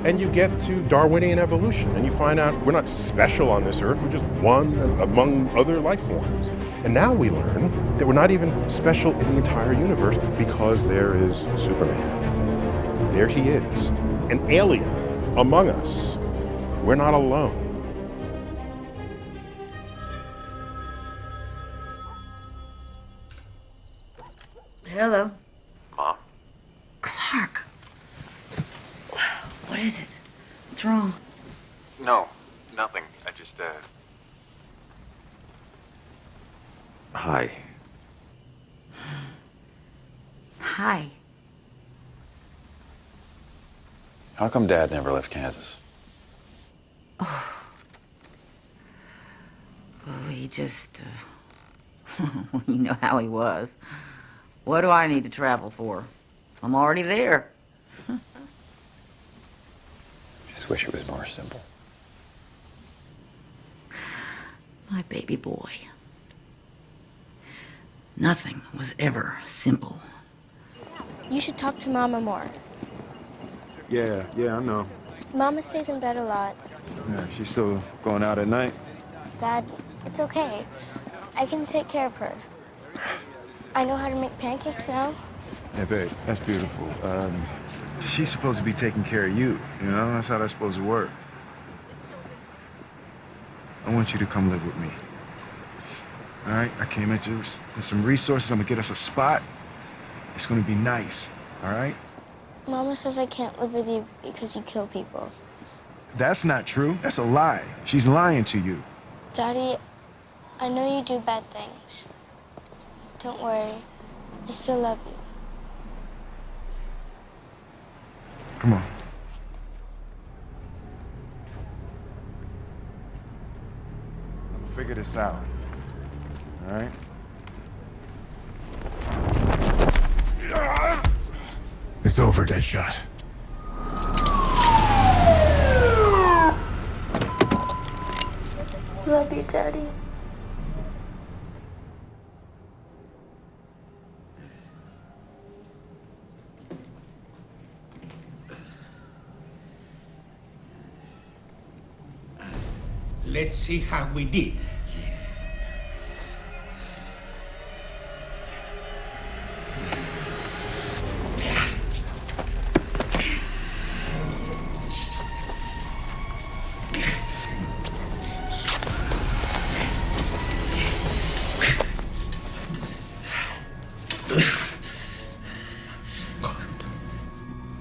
And you get to Darwinian evolution, and you find out we're not special on this earth, we're just one among other life forms. And now we learn that we're not even special in the entire universe because there is Superman. There he is, an alien among us. We're not alone. Hello. Mom? Clark. What is it? What's wrong? No, nothing. I just, Hi. Hi. How come Dad never left Kansas? Oh, he just, you know how he was. What do I need to travel for? I'm already there. Just wish it was more simple. My baby boy. Nothing was ever simple. You should talk to Mama more. Yeah, I know. Mama stays in bed a lot. Yeah, she's still going out at night. Dad, it's okay. I can take care of her. I know how to make pancakes now. Yeah, babe, that's beautiful. She's supposed to be taking care of you, you know? That's how that's supposed to work. I want you to come live with me. All right? I came at you with some resources. I'm gonna get us a spot. It's gonna be nice, all right? Mama says I can't live with you because you kill people. That's not true. That's a lie. She's lying to you. Daddy, I know you do bad things. Don't worry. I still love you. Come on. We'll figure this out. All right? It's over, Deadshot. Love you, Daddy. Let's see how we did.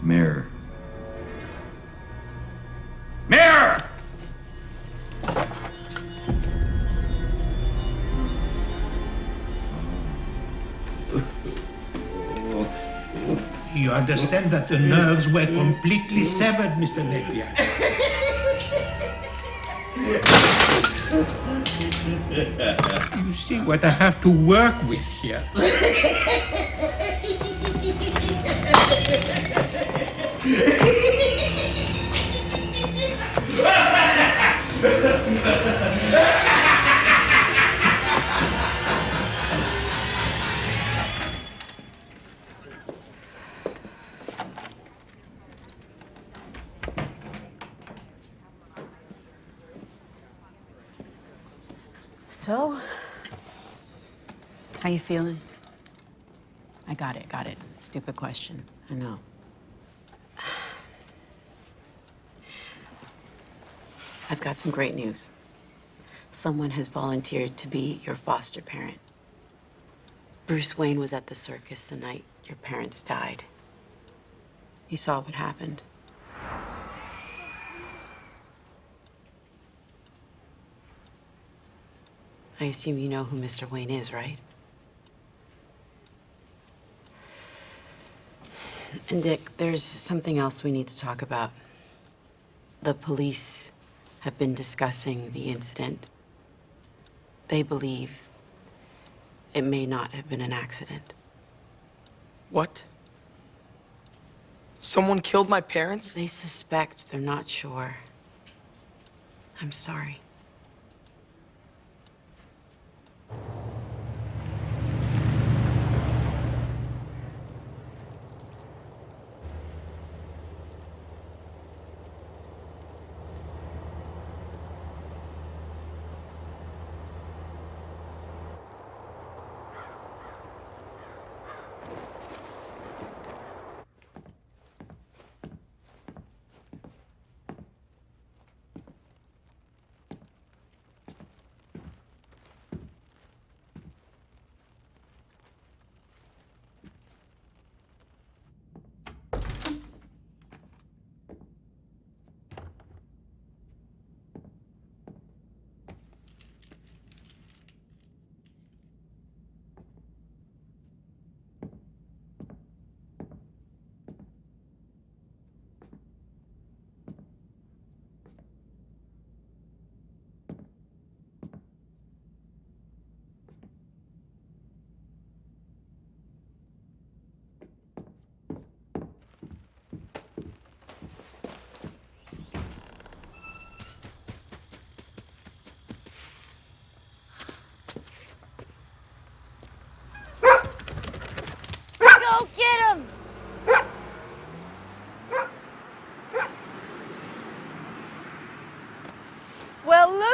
Mirror. Mirror! You understand that the nerves were completely severed, Mr. Napier. You see what I have to work with here. So, how you feeling? I got it. Stupid question, I know. I've got some great news. Someone has volunteered to be your foster parent. Bruce Wayne was at the circus the night your parents died. He saw what happened. I assume you know who Mr. Wayne is, right? And Dick, there's something else we need to talk about. The police have been discussing the incident. They believe it may not have been an accident. What? Someone killed my parents? They suspect, they're not sure. I'm sorry.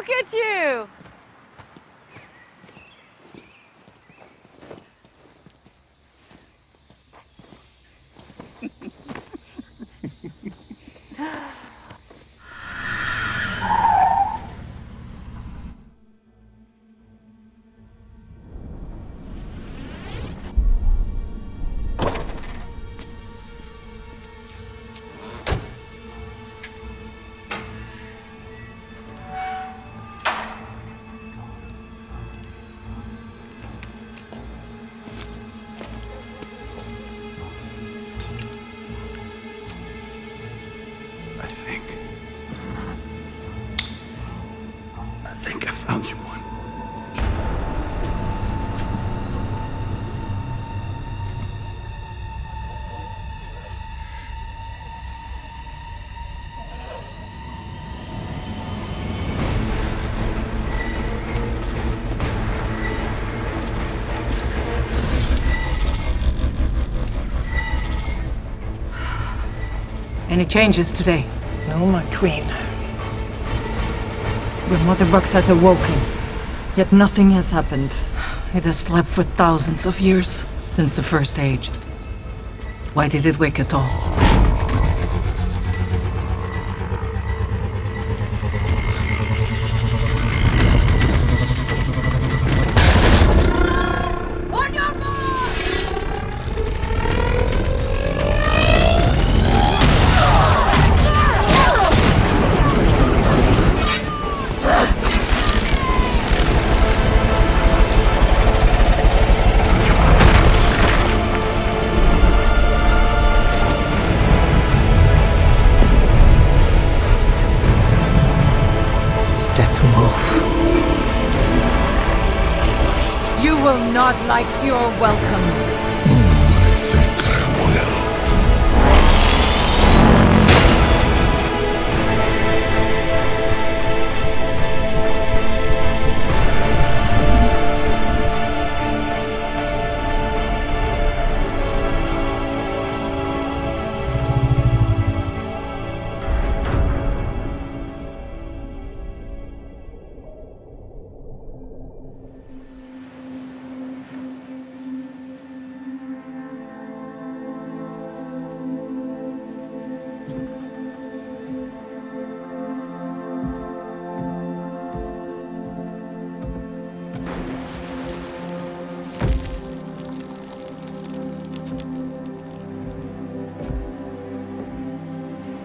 Look at you! I think I found you one. Any changes today? No, my queen. The Mother Box has awoken, yet nothing has happened. It has slept for thousands of years, since the First Age. Why did it wake at all? You will not like your welcome. I think I will.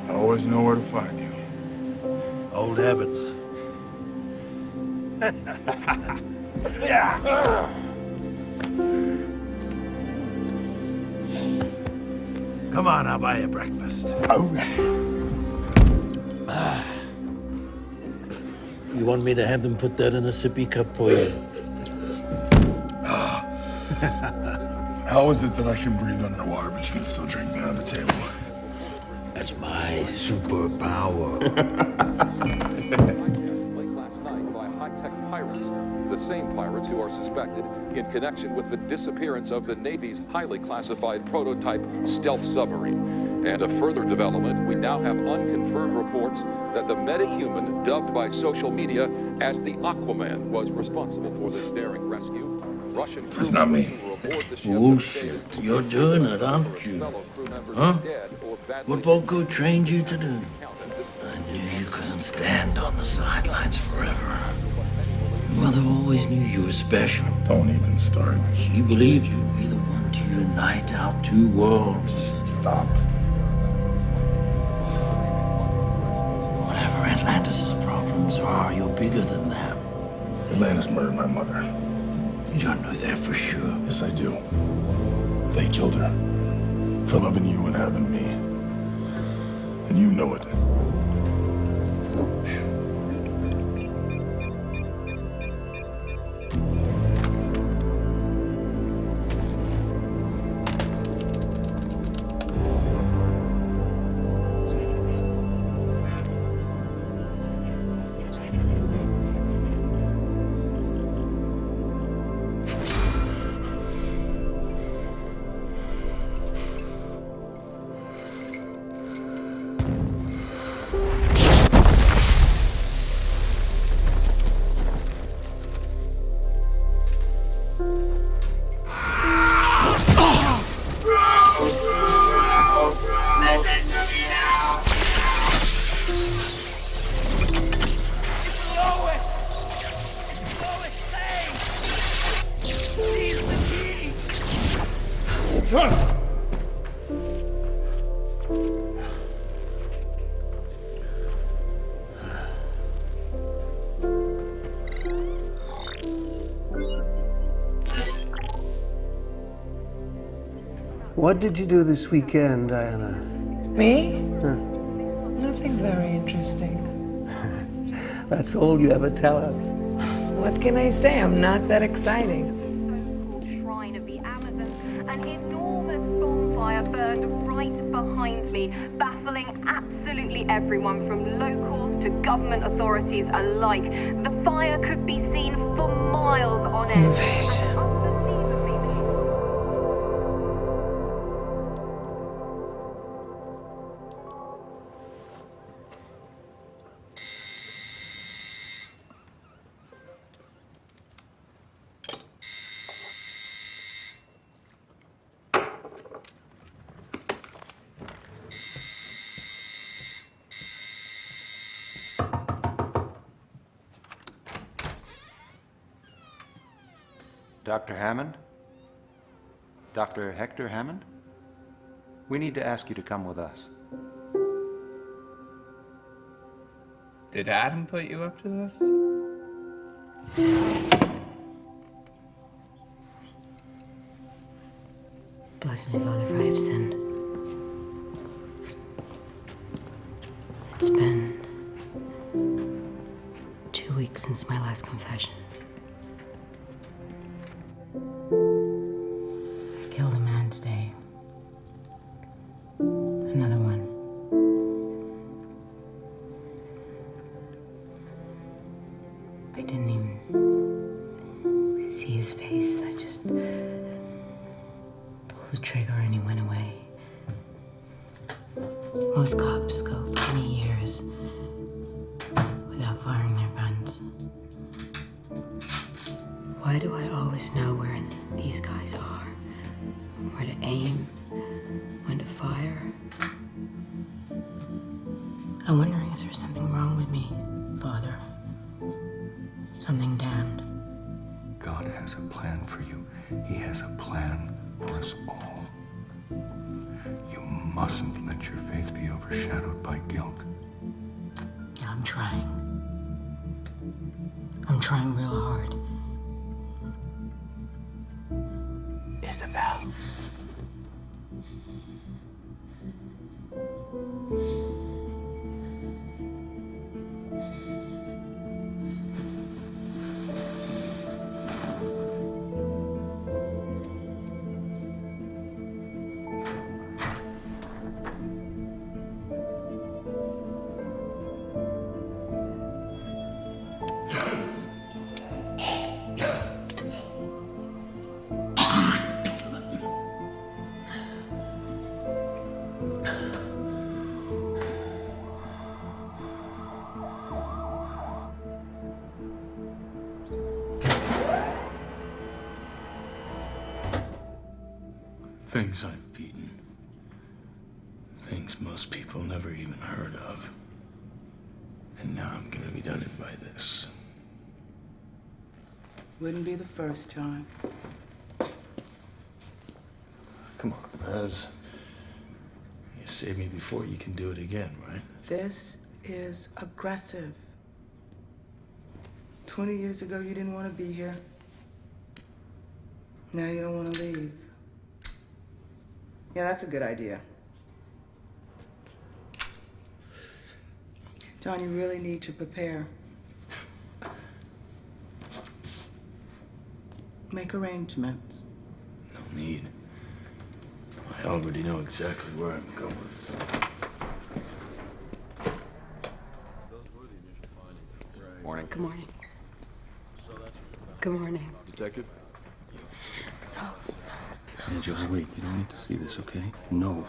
I always know where to find you. Old habits. Come on, I'll buy you breakfast. You want me to have them put that in a sippy cup for you? How is it that I can breathe underwater, but you can still drink me on the table? That's my superpower. Late last night by high-tech pirates, the same pirates who are suspected in connection with the disappearance of the Navy's highly classified prototype stealth submarine. And a further development, we now have unconfirmed reports that the metahuman dubbed by social media as the Aquaman was responsible for this daring rescue. Russian That's not me. Bullshit. You're doing it, aren't you? Huh? What Volko trained you to do? I knew you couldn't stand on the sidelines forever. Your mother always knew you were special. Don't even start. She believed you'd be the one to unite our two worlds. Just stop. Whatever Atlantis' problems are, you're bigger than that. Atlantis murdered my mother. You don't know that for sure. Yes, I do. They killed her for loving you and having me. And you know it. What did you do this weekend, Diana? Me? Huh. Nothing very interesting. That's all you ever tell us. What can I say? I'm not that exciting. Shrine of the Amazon, an enormous bonfire burned right behind me, baffling absolutely everyone from locals to government authorities alike. The fire could be seen for miles on end. Dr. Hammond? Dr. Hector Hammond? We need to ask you to come with us. Did Adam put you up to this? Bless me, Father, for I have sinned. It's been 2 weeks since my last confession. I killed a man today. Another one. I didn't even see his face. I just pulled the trigger and he went away. Most cops go 20 years without firing their guns. Why do I always know where these guys are? Where to aim, when to fire? I'm wondering if there's something wrong with me, Father. Something damned. God has a plan for you. He has a plan for us all. You mustn't let your faith be overshadowed by guilt. Yeah, I'm trying. I'm trying real hard. Isabel. Things I've beaten. Things most people never even heard of. And now I'm gonna be done it by this. Wouldn't be the first, John. Come on, Liz. You saved me before, you can do it again, right? This is aggressive. 20 years ago, you didn't want to be here. Now you don't want to leave. Yeah, that's a good idea. John, you really need to prepare. Make arrangements. No need. I already know exactly where I'm going. Morning. Good morning. Good morning. Detective? Angela, wait. You don't need to see this, okay? No.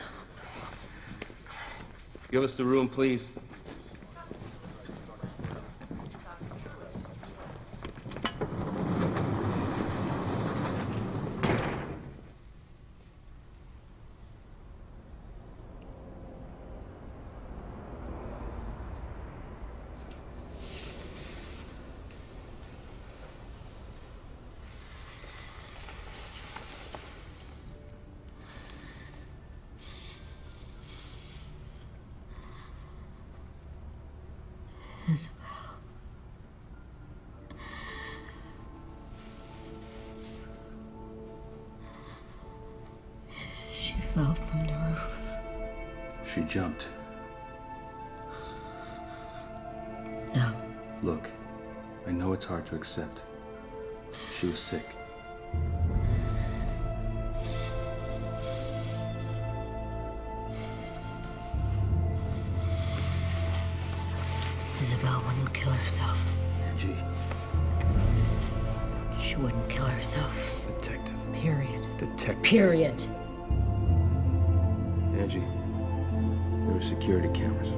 Give us the room, please. She she jumped? No. Look, I know it's hard to accept. She was sick. Isabel wouldn't kill herself. Angie. She wouldn't kill herself. Detective. Period. Detective. Period. Angie, there were security cameras.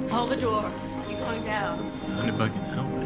Hold the door. You're going down. Not if I can help it.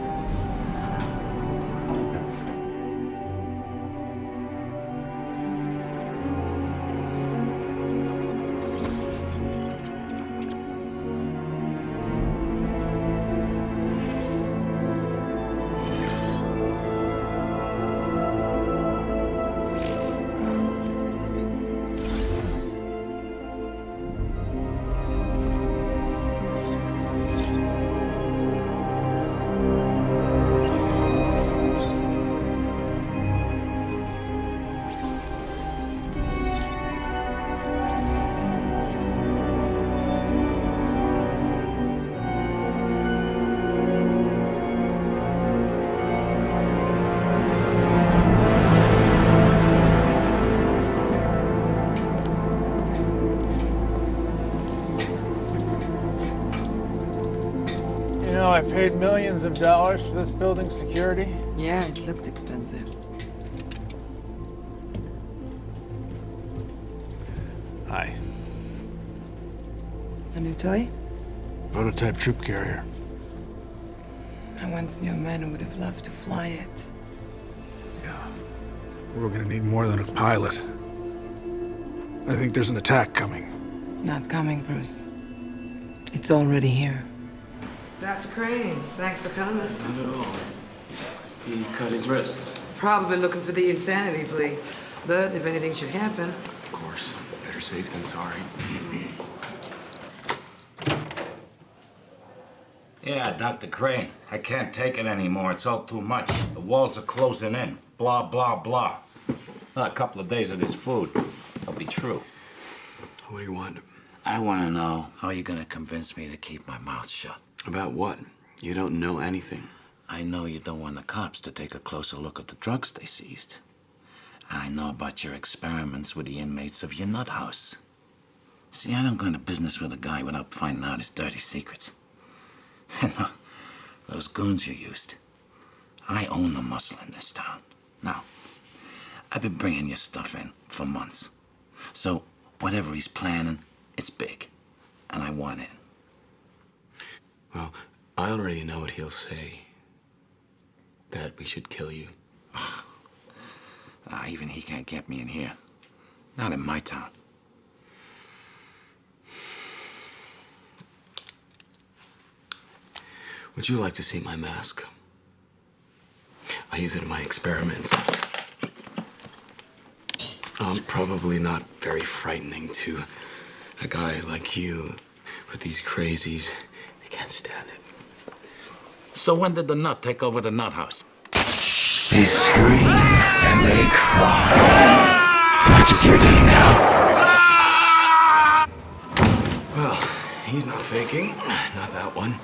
You know, I paid millions of dollars for this building's security. Yeah, it looked expensive. Hi. A new toy? Prototype troop carrier. I once knew a man who would have loved to fly it. We're gonna need more than a pilot. I think there's an attack coming. Not coming, Bruce. It's already here. That's Crane. Thanks for coming. Not at all. He cut his wrists. Probably looking for the insanity plea. But if anything should happen... Of course. Better safe than sorry. Yeah, Dr. Crane. I can't take it anymore. It's all too much. The walls are closing in. Blah, blah, blah. A couple of days of this food. It'll be true. What do you want? I want to know how you're going to convince me to keep my mouth shut. About what? You don't know anything. I know you don't want the cops to take a closer look at the drugs they seized. And I know about your experiments with the inmates of your nut house. See, I don't go into business with a guy without finding out his dirty secrets. You know, those goons you used. I own the muscle in this town. Now, I've been bringing your stuff in for months. So, whatever he's planning, it's big. And I want in. Well, I already know what he'll say. That we should kill you. Even he can't get me in here. Not in my town. Would you like to see my mask? I use it in my experiments. Probably not very frightening to a guy like you, but these crazies, they can't stand it. So when did the nut take over the nut house? They scream and they cry. Which is your day now? Well, he's not faking. Not that one.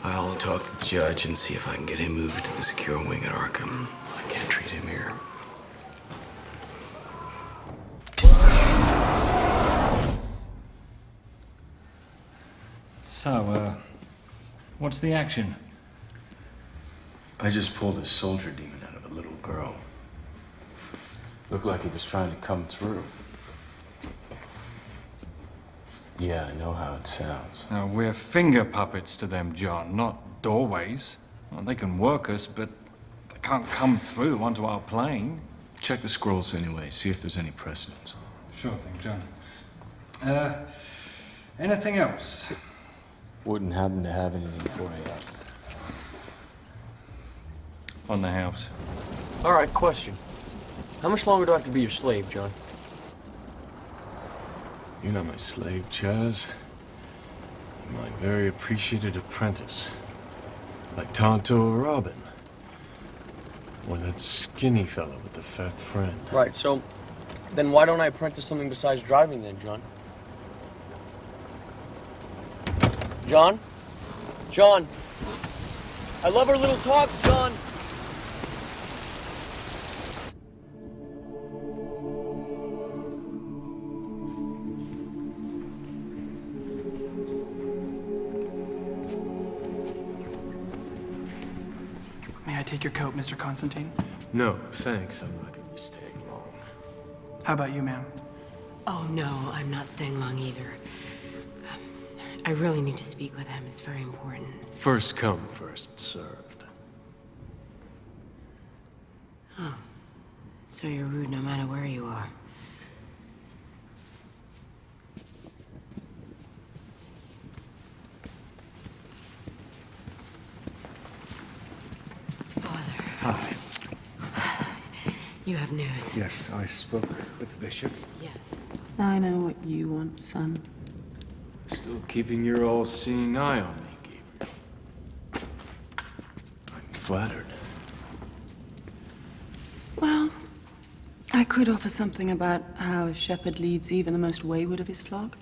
I'll talk to the judge and see if I can get him moved to the secure wing at Arkham. I can't treat him here. So, what's the action? I just pulled a soldier demon out of a little girl. Looked like he was trying to come through. Yeah, I know how it sounds. Now, we're finger puppets to them, John, not doorways. Well, they can work us, but they can't come through onto our plane. Check the scrolls anyway, see if there's any precedence. Sure thing, John. Anything else? Wouldn't happen to have anything for you. On the house. All right, question. How much longer do I have to be your slave, John? You're not my slave, Chaz. You're my very appreciated apprentice. Like Tonto or Robin. Or that skinny fella with the fat friend. Right, so then why don't I apprentice something besides driving then, John? John? John! I love our little talks, John! May I take your coat, Mr. Constantine? No, thanks. I'm not gonna be staying long. How about you, ma'am? Oh, no, I'm not staying long either. I really need to speak with him. It's very important. First come, first served. Oh, so you're rude no matter where you are. Hi. You have news. Yes, I spoke with the bishop. Yes. I know what you want, son. Still keeping your all-seeing eye on me, Gabriel. I'm flattered. Well, I could offer something about how a shepherd leads even the most wayward of his flock.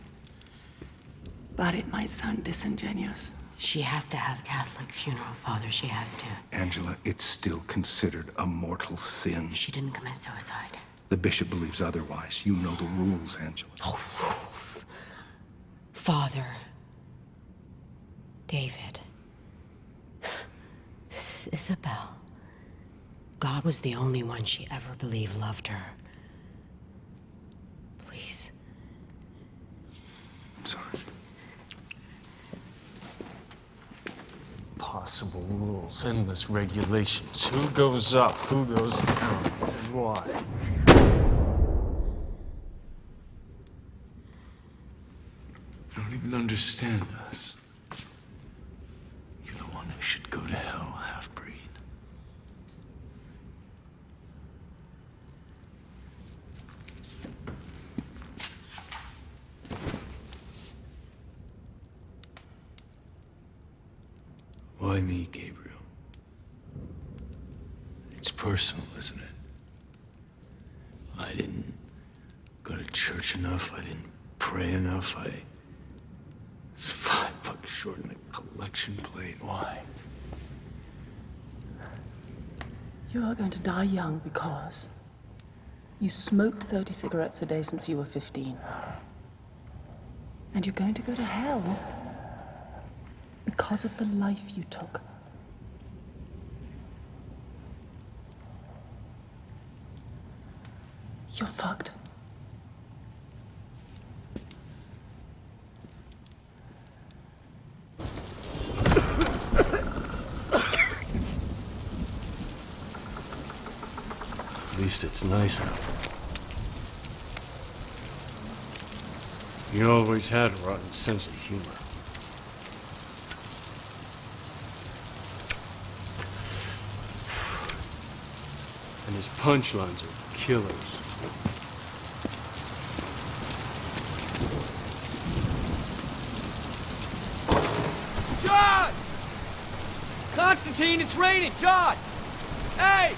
But it might sound disingenuous. She has to have a Catholic funeral, Father. She has to. Angela, it's still considered a mortal sin. She didn't commit suicide. The bishop believes otherwise. You know the rules, Angela. Oh, rules. Father. David. This is Isabel. God was the only one she ever believed loved her. Please. I'm sorry. Possible rules, endless regulations. Who goes up, who goes down, and why? You don't even understand us. You're the one who should go to hell, half-breed. Why me, Gabriel? It's personal, isn't it? I didn't go to church enough. I didn't pray enough. I was $5 short in a collection plate. Why? You are going to die young because you smoked 30 cigarettes a day since you were 15. And you're going to go to hell because of the life you took. You're fucked. At least it's nice out. You always had a rotten sense of humor. And his punchlines are killers. John! Constantine, it's raining! John! Hey!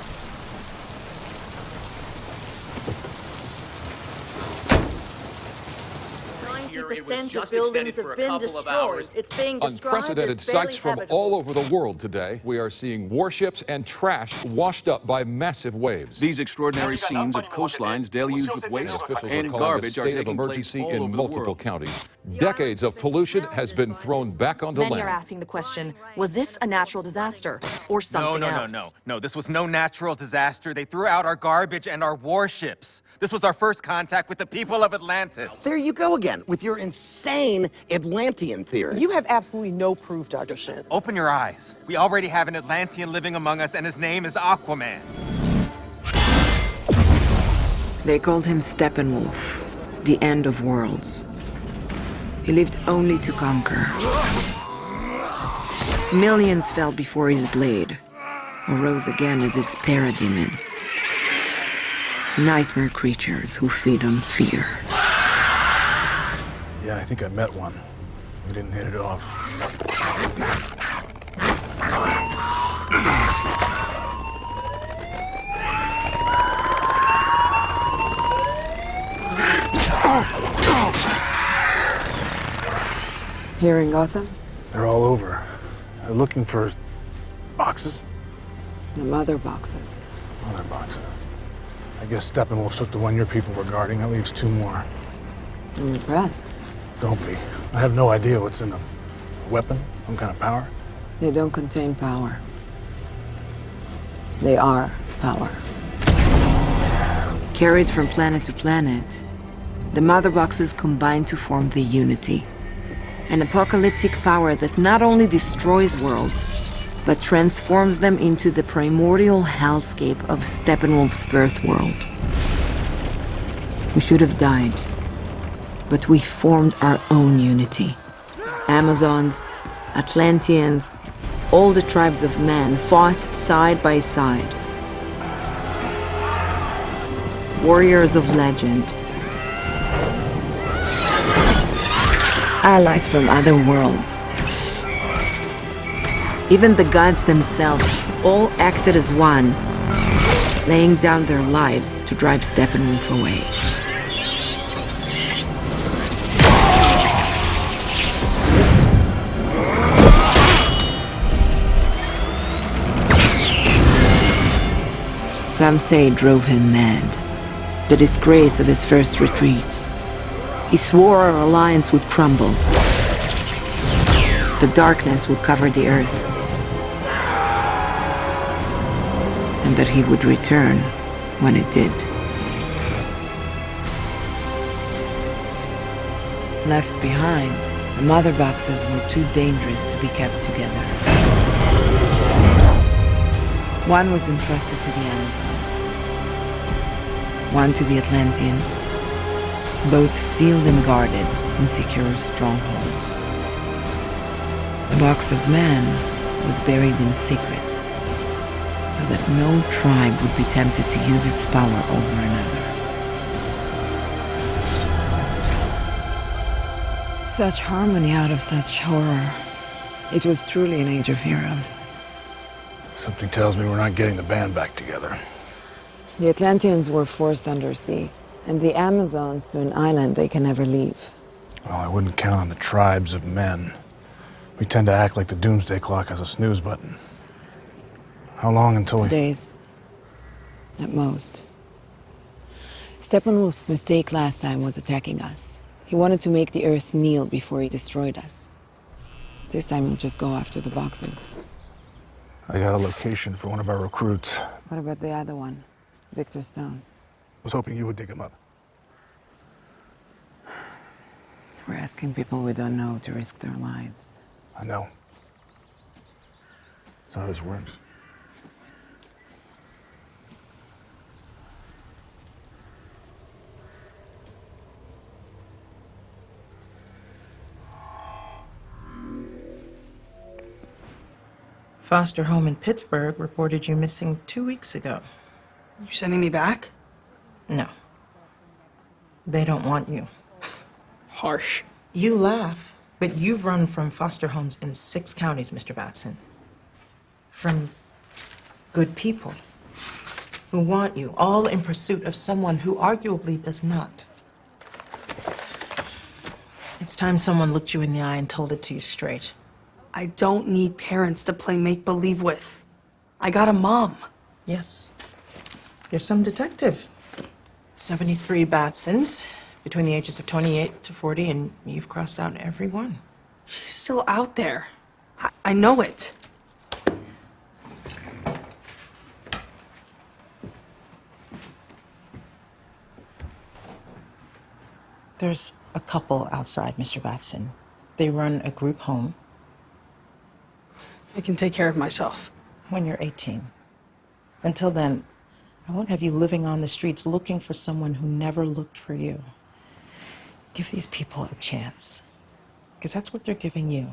Percent of buildings have been destroyed. It's being described Unprecedented as barely sights from habitable. all over the world today. We are seeing warships and trash washed up by massive waves. These extraordinary scenes of coastlines deluged with waste Officials and are calling garbage a are state of taking place emergency all in over the multiple world. counties. Decades of pollution has been thrown back onto Many are land. asking the question, was this a natural disaster or something else? No, this was no natural disaster. They threw out our garbage and our warships. This was our first contact with the people of Atlantis. There you go again, with your insane Atlantean theory. You have absolutely no proof, Dr. Shin. Open your eyes. We already have an Atlantean living among us, and his name is Aquaman. They called him Steppenwolf, the end of worlds. He lived only to conquer. Millions fell before his blade, or rose again as its parademons. Nightmare creatures who feed on fear. Yeah, I think I met one. We didn't hit it off. Here in Gotham? They're all over. They're looking for boxes. The mother boxes. Other boxes. I guess Steppenwolf took the one your people were guarding. That leaves 2 more. I'm impressed. Don't be. I have no idea what's in them. A weapon? Some kind of power? They don't contain power. They are power. Carried from planet to planet, the mother boxes combine to form the Unity. An apocalyptic power that not only destroys worlds, but transforms them into the primordial hellscape of Steppenwolf's birth world. We should have died, but we formed our own Unity. Amazons, Atlanteans, all the tribes of men fought side by side. Warriors of legend. Allies from other worlds. Even the gods themselves all acted as one, laying down their lives to drive Steppenwolf away. Some say it drove him mad. The disgrace of his first retreat. He swore our alliance would crumble. The darkness would cover the earth. And that he would return when it did. Left behind, the mother boxes were too dangerous to be kept together. One was entrusted to the Amazons, one to the Atlanteans, both sealed and guarded in secure strongholds. The box of man was buried in secret, so that no tribe would be tempted to use its power over another. Such harmony out of such horror. It was truly an age of heroes. Something tells me we're not getting the band back together. The Atlanteans were forced undersea, and the Amazons to an island they can never leave. Well, I wouldn't count on the tribes of men. We tend to act like the doomsday clock has a snooze button. How long until we... Days. At most. Steppenwolf's mistake last time was attacking us. He wanted to make the Earth kneel before he destroyed us. This time he'll just go after the boxes. I got a location for one of our recruits. What about the other one? Victor Stone. Was hoping you would dig him up. We're asking people we don't know to risk their lives. I know. That's how this works. Foster home in Pittsburgh reported you missing 2 weeks ago. You sending me back? No. They don't want you. Harsh. You laugh, but you've run from foster homes in 6 counties, Mr. Batson. From good people who want you, all in pursuit of someone who arguably does not. It's time someone looked you in the eye and told it to you straight. I don't need parents to play make-believe with. I got a mom. Yes. You're some detective. 73 Batsons between the ages of 28 to 40, and you've crossed out every one. She's still out there. I know it. There's a couple outside, Mr. Batson. They run a group home. I can take care of myself. When you're 18. Until then, I won't have you living on the streets looking for someone who never looked for you. Give these people a chance, because that's what they're giving you.